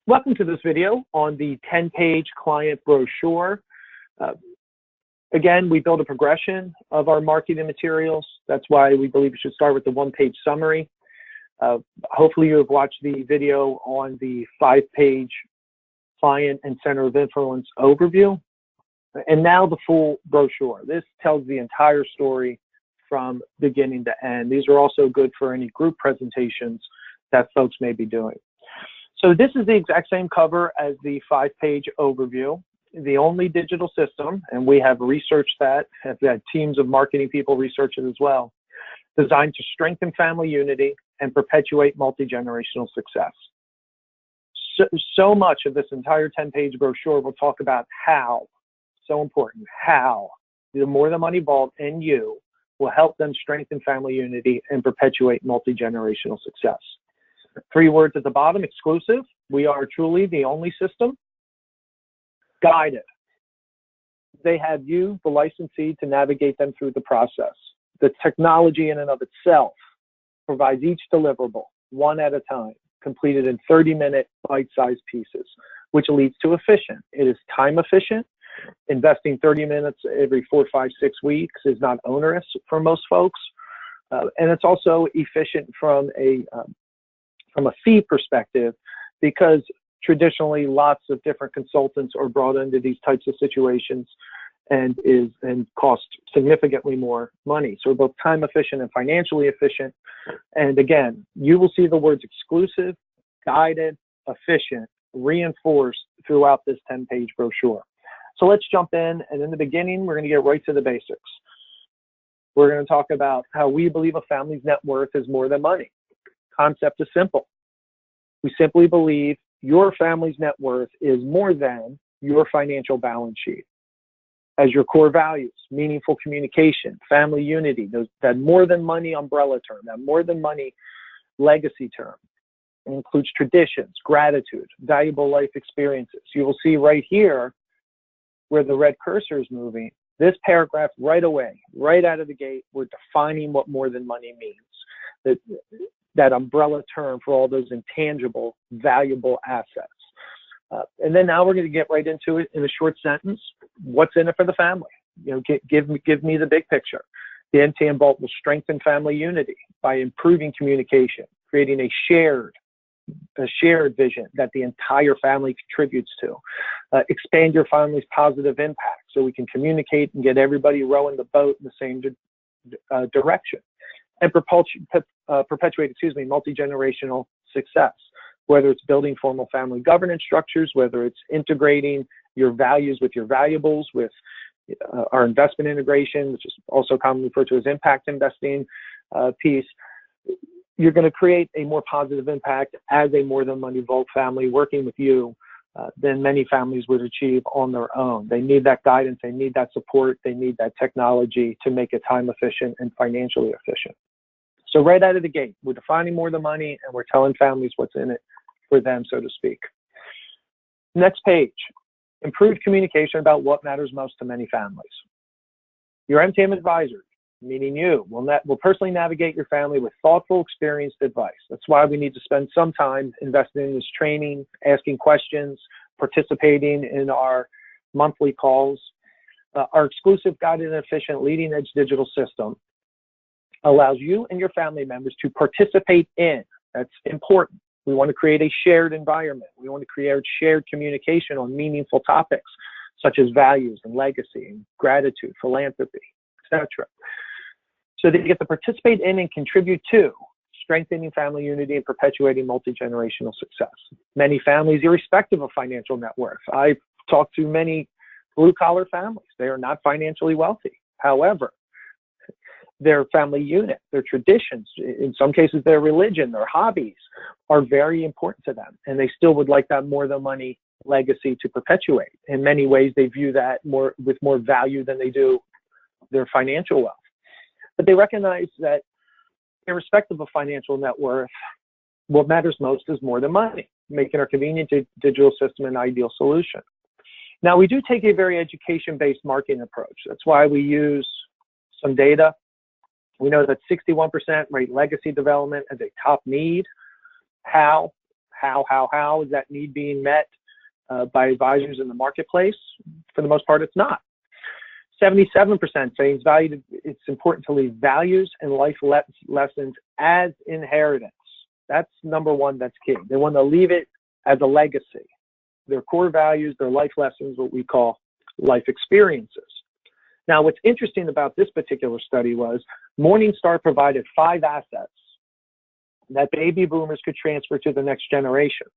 Welcome to this video on the 10-page client brochure. Again, we build a progression of our marketing materials. That's why we believe we should start with the one-page summary. Hopefully you have watched the video on the 5-page client and center of influence overview. And now the full brochure. This tells the entire story from beginning to end. These are also good for any group presentations that folks may be doing. So this is the exact same cover as the 5-page overview. The only digital system, and we have researched that, have had teams of marketing people research it as well, designed to strengthen family unity and perpetuate multi-generational success. So much of this entire 10-page brochure will talk about how, so important, how the More Than Money Vault and you will help them strengthen family unity and perpetuate multi-generational success. 3 words at the bottom: exclusive. We are truly the only system. Guided. They have you, the licensee, to navigate them through the process. The technology in and of itself provides each deliverable, one at a time, completed in 30-minute bite-sized pieces, which leads to efficient. It is time efficient. Investing 30 minutes every 4, 5, 6 weeks is not onerous for most folks. And it's also efficient from a fee perspective, because traditionally lots of different consultants are brought into these types of situations and cost significantly more money. So we're both time efficient and financially efficient. And again, you will see the words exclusive, guided, efficient reinforced throughout this 10-page brochure. So let's jump in, and in the beginning, we're going to get right to the basics. We're going to talk about how we believe a family's net worth is more than money. Concept is simple. We simply believe your family's net worth is more than your financial balance sheet. As your core values, meaningful communication, family unity, that more than money umbrella term, that more than money legacy term, it includes traditions, gratitude, valuable life experiences. You will see right here where the red cursor is moving, this paragraph right away, right out of the gate, we're defining what more than money means. That umbrella term for all those intangible, valuable assets. And then now we're going to get right into it in a short sentence. What's in it for the family? You know, give me the big picture. The MTM Vault will strengthen family unity by improving communication, creating a shared vision that the entire family contributes to. Expand your family's positive impact so we can communicate and get everybody rowing the boat in the same direction. And perpetuate, multi-generational success, whether it's building formal family governance structures, whether it's integrating your values with your valuables, with our investment integration, which is also commonly referred to as impact investing piece. You're going to create a more positive impact as a More Than Money Vault family working with you than many families would achieve on their own. They need that guidance, they need that support, they need that technology to make it time efficient and financially efficient. So right out of the gate, we're defining more than money, and we're telling families what's in it for them, so to speak. Next page, improved communication about what matters most to many families. Your MTM advisor, meaning you, will personally navigate your family with thoughtful, experienced advice. That's why we need to spend some time investing in this training, asking questions, participating in our monthly calls. Our exclusive, guided, and efficient leading-edge digital system allows you and your family members to participate in. That's important. We want to create a shared environment. We want to create shared communication on meaningful topics such as values and legacy and gratitude, philanthropy, etc. So that you get to participate in and contribute to strengthening family unity and perpetuating multi-generational success. Many families, irrespective of financial net worth. I've talked to many blue-collar families. They are not financially wealthy. However, their family unit, their traditions, in some cases their religion, their hobbies are very important to them. And they still would like that more than money legacy to perpetuate. In many ways, they view that with more value than they do their financial wealth. But they recognize that irrespective of financial net worth, what matters most is more than money, making our convenient digital system an ideal solution. Now, we do take a very education-based marketing approach. That's why we use some data. We know that 61% rate legacy development as a top need. How How is that need being met by advisors in the marketplace? For the most part, it's not. 77% say it's important to leave values and life lessons as inheritance. That's number one, that's key. They want to leave it as a legacy. Their core values, their life lessons, what we call life experiences. Now, what's interesting about this particular study was Morningstar provided 5 assets that baby boomers could transfer to the next generation,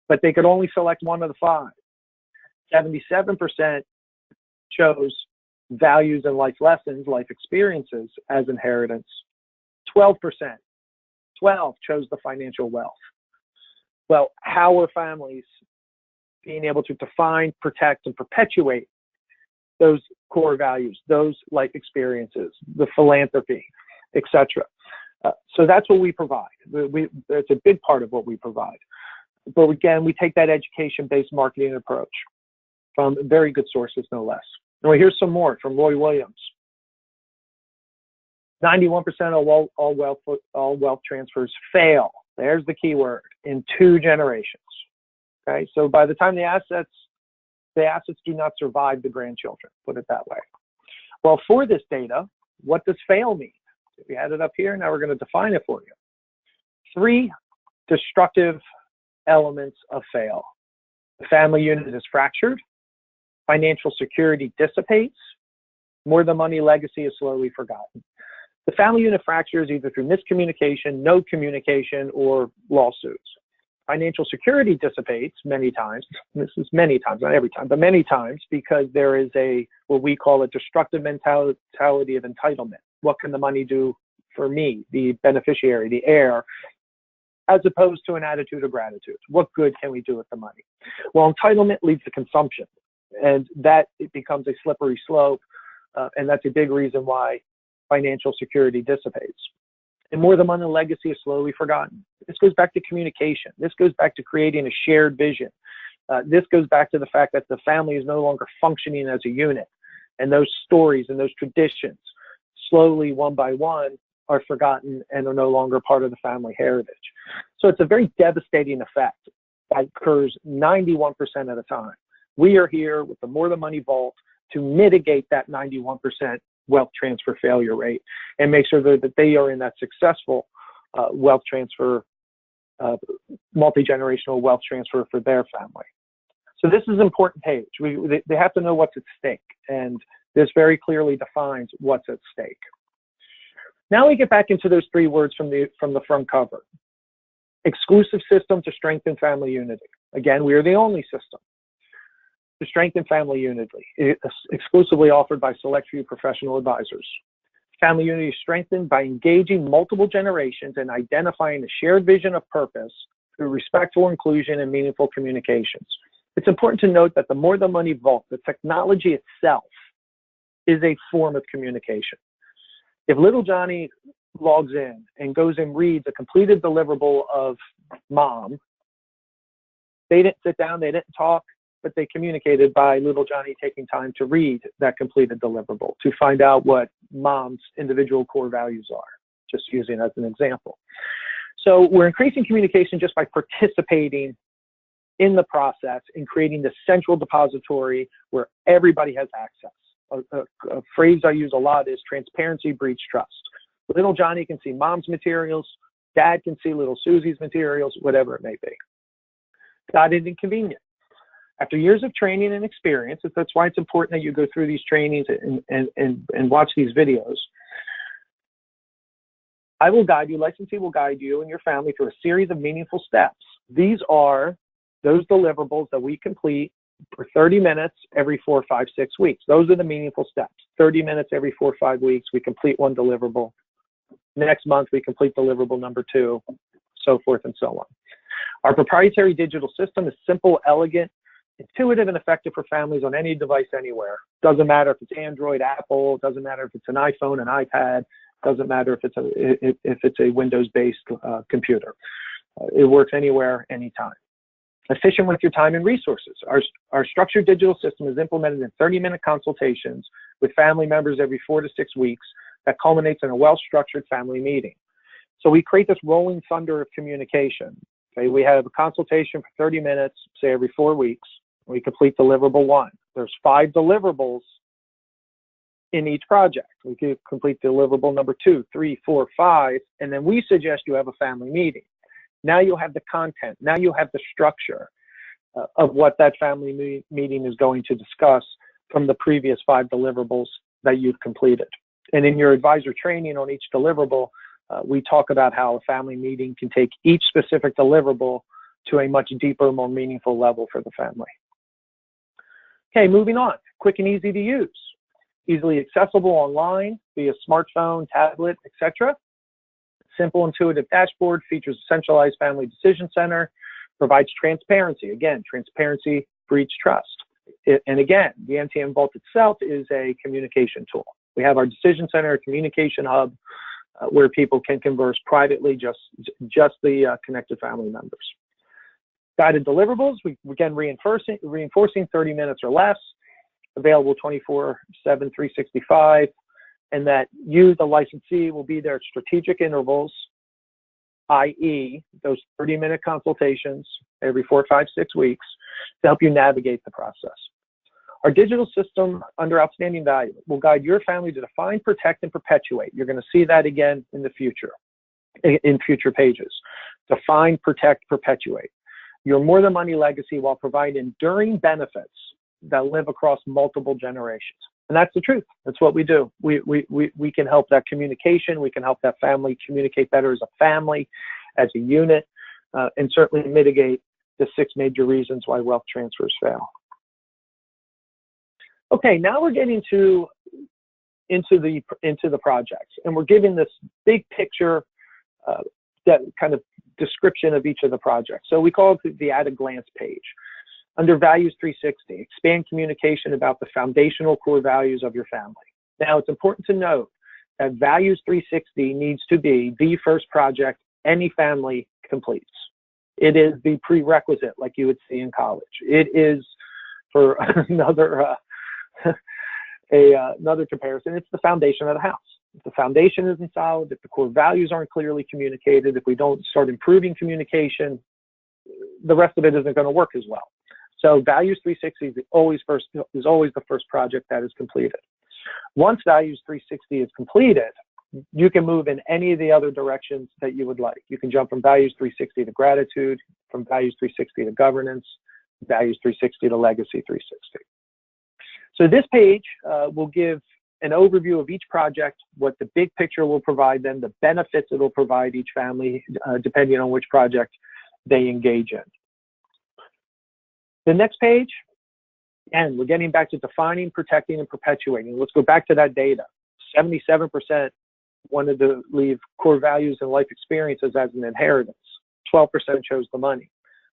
but they could only select one of the 5. 77% chose values and life lessons, life experiences as inheritance. 12% chose the financial wealth. Well, how are families being able to define, protect, and perpetuate those core values, those life experiences, the philanthropy, etc.? So that's what we provide. It's a big part of what we provide. But again, we take that education-based marketing approach from very good sources, no less. Now, here's some more from Roy Williams. 91% of all wealth transfers fail. There's the key word, in 2 generations. Okay, so by the time the assets do not survive the grandchildren, put it that way. Well, for this data, what does fail mean? We had it up here, now we're going to define it for you. 3 destructive elements of fail. The family unit is fractured, financial security dissipates, more than money legacy is slowly forgotten. The family unit fractures either through miscommunication, no communication, or lawsuits. Financial security dissipates many times. This is many times, not every time, but many times, because there is what we call a destructive mentality of entitlement. What can the money do for me, the beneficiary, the heir, as opposed to an attitude of gratitude? What good can we do with the money? Well, entitlement leads to consumption, and that it becomes a slippery slope, and that's a big reason why financial security dissipates. And more than money legacy is slowly forgotten. This goes back to communication. This goes back to creating a shared vision. This goes back to the fact that the family is no longer functioning as a unit, and those stories and those traditions, slowly, one by one, are forgotten and are no longer part of the family heritage. So it's a very devastating effect that occurs 91% of the time. We are here with the More Than Money Vault to mitigate that 91% wealth transfer failure rate and make sure that they are in that successful wealth transfer, multi-generational wealth transfer for their family. So this is an important page. They have to know what's at stake, and this very clearly defines what's at stake. Now we get back into those 3 words from the front cover. Exclusive system to strengthen family unity. Again, we are the only system to strengthen family unity. It's exclusively offered by select few professional advisors. Family unity is strengthened by engaging multiple generations and identifying a shared vision of purpose through respectful inclusion and meaningful communications. It's important to note that the More Than Money Vault, the technology itself, is a form of communication. If little Johnny logs in and goes and reads a completed deliverable of Mom, they didn't sit down, they didn't talk, but they communicated by little Johnny taking time to read that completed deliverable to find out what Mom's individual core values are, just using as an example. So we're increasing communication just by participating in the process and creating the central depository where everybody has access. A phrase I use a lot is transparency breeds trust. Little Johnny can see Mom's materials, Dad can see little Susie's materials, whatever it may be. Not inconvenient. After years of training and experience, that's why it's important that you go through these trainings and watch these videos. I will guide you, licensee will guide you and your family through a series of meaningful steps. These are those deliverables that we complete for 30 minutes every 4, 5, 6 weeks. Those are the meaningful steps. 30 minutes every 4 or 5 weeks, we complete one deliverable. Next month, we complete deliverable number 2, so forth and so on. Our proprietary digital system is simple, elegant, intuitive, and effective for families on any device anywhere. Doesn't matter if it's Android, Apple, doesn't matter if it's an iPhone, an iPad, doesn't matter if it's a Windows-based computer. It works anywhere, anytime. Efficient with your time and resources. Our structured digital system is implemented in 30-minute consultations with family members every 4 to 6 weeks that culminates in a well-structured family meeting. So we create this rolling thunder of communication. Okay, we have a consultation for 30 minutes, say every 4 weeks. We complete deliverable 1. There's 5 deliverables in each project. We could complete deliverable number 2, 3, 4, 5, and then we suggest you have a family meeting. Now you have the content. Now you have the structure of what that family meeting is going to discuss from the previous 5 deliverables that you've completed. And in your advisor training on each deliverable, we talk about how a family meeting can take each specific deliverable to a much deeper, more meaningful level for the family. Okay, moving on. Quick and easy to use. Easily accessible online via smartphone, tablet, etc. Simple, intuitive dashboard, features a centralized family decision center, provides transparency. Again, transparency breeds trust. And again, the NTM Vault itself is a communication tool. We have our decision center, communication hub, where people can converse privately, just the connected family members. Guided deliverables, we again reinforcing 30 minutes or less, available 24/7, 365, and that you, the licensee, will be there at strategic intervals, i.e. those 30-minute consultations every 4, 5, 6 weeks to help you navigate the process. Our digital system under outstanding value will guide your family to define, protect, and perpetuate. You're going to see that again in the future, in future pages. Define, protect, perpetuate your more than money legacy while providing enduring benefits that live across multiple generations. And that's the truth. That's what we do. We can help that communication. We can help that family communicate better as a family, as a unit, and certainly mitigate the 6 major reasons why wealth transfers fail. Okay, now we're getting into the projects, and we're giving this big picture, that kind of description of each of the projects. So we call it the at a glance page. Under Values 360, expand communication about the foundational core values of your family. Now, it's important to note that Values 360 needs to be the first project any family completes. It is the prerequisite, like you would see in college. It is, for another another comparison, it's the foundation of the house. If the foundation isn't solid, if the core values aren't clearly communicated, if we don't start improving communication, the rest of it isn't going to work as well. So Values 360 is always the first project that is completed. Once Values 360 is completed, you can move in any of the other directions that you would like. You can jump from Values 360 to gratitude, from Values 360 to governance, Values 360 to legacy 360. So this page will give an overview of each project, what the big picture will provide them, the benefits it will provide each family, depending on which project they engage in. The next page, and we're getting back to defining, protecting, and perpetuating. Let's go back to that data. 77% wanted to leave core values and life experiences as an inheritance. 12% chose the money.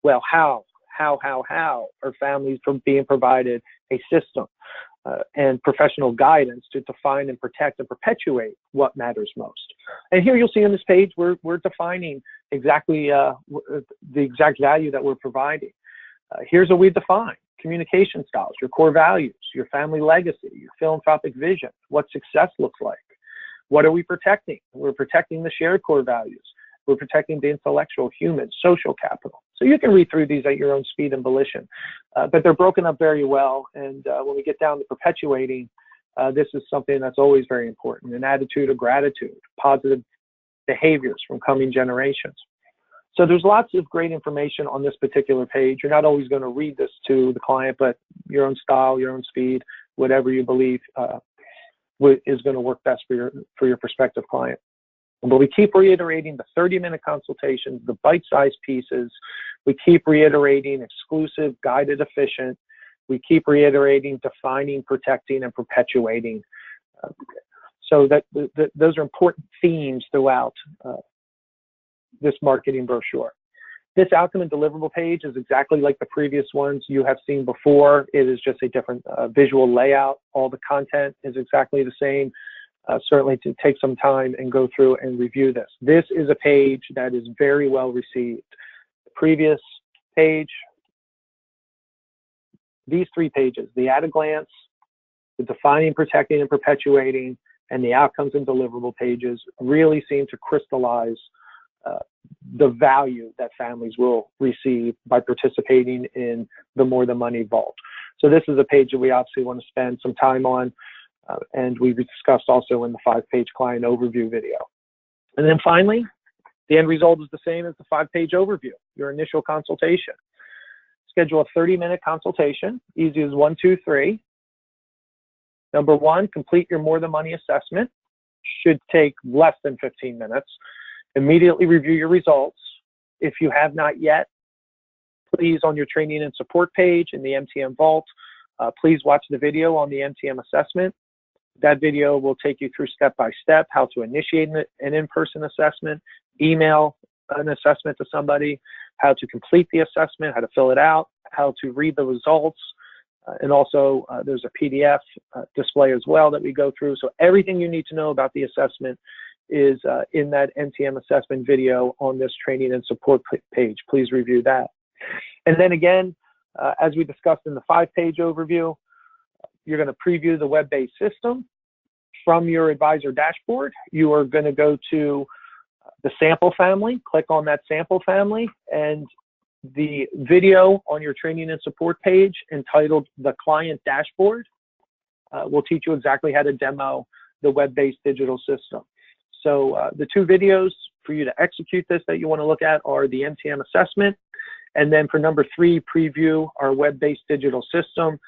Well, how are families being provided a system and professional guidance to define and protect and perpetuate what matters most? And here you'll see on this page, we're defining exactly the exact value that we're providing. Here's what we define: communication styles, your core values, your family legacy, your philanthropic vision, what success looks like. What are we protecting? We're protecting the shared core values. We're protecting the intellectual, human, social capital. So you can read through these at your own speed and volition, but they're broken up very well. And when we get down to perpetuating, this is something that's always very important: an attitude of gratitude, positive behaviors from coming generations. So there's lots of great information on this particular page. You're not always going to read this to the client, but your own style, your own speed, whatever you believe is going to work best for your prospective client. But we keep reiterating the 30-minute consultations, the bite-sized pieces. We keep reiterating exclusive, guided, efficient. We keep reiterating defining, protecting, and perpetuating. So that those are important themes throughout this marketing brochure. This outcome and deliverable page is exactly like the previous ones you have seen before. It is just a different visual layout. All the content is exactly the same. Certainly to take some time and go through and review this. This is a page that is very well received. The previous page, these 3 pages, the at a glance, the defining, protecting, and perpetuating, and the outcomes and deliverable pages really seem to crystallize the value that families will receive by participating in the More Than Money Vault. So this is a page that we obviously want to spend some time on, and we discussed also in the 5-page client overview video. And then finally, the end result is the same as the 5-page overview, your initial consultation. Schedule a 30-minute consultation, easy as 1, 2, 3. Number 1, complete your More Than Money assessment. Should take less than 15 minutes. Immediately review your results. If you have not yet, please, on your training and support page in the MTM Vault, please watch the video on the MTM assessment. That video will take you through step-by-step how to initiate an in-person assessment, email an assessment to somebody, how to complete the assessment, how to fill it out, how to read the results, and also there's a PDF display as well that we go through. So everything you need to know about the assessment is in that MTM assessment video on this training and support page. Please review that. And then again, as we discussed in the 5-page overview, you're going to preview the web-based system. From your advisor dashboard, you are going to go to the sample family, click on that sample family, and the video on your training and support page entitled The Client Dashboard will teach you exactly how to demo the web-based digital system. So the 2 videos for you to execute this that you want to look at are the MTM assessment, and then for number 3, preview our web-based digital system.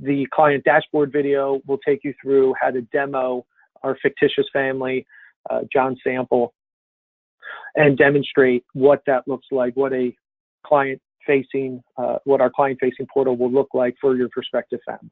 The client dashboard video will take you through how to demo our fictitious family, John Sample, and demonstrate what that looks like, what a client-facing, what our client-facing portal will look like for your prospective families.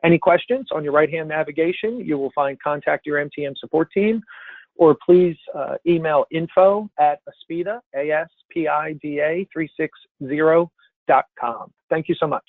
Any questions? On your right-hand navigation, you will find Contact Your MTM Support Team, or please email info@aspida, ASPIDA 360.com. Thank you so much.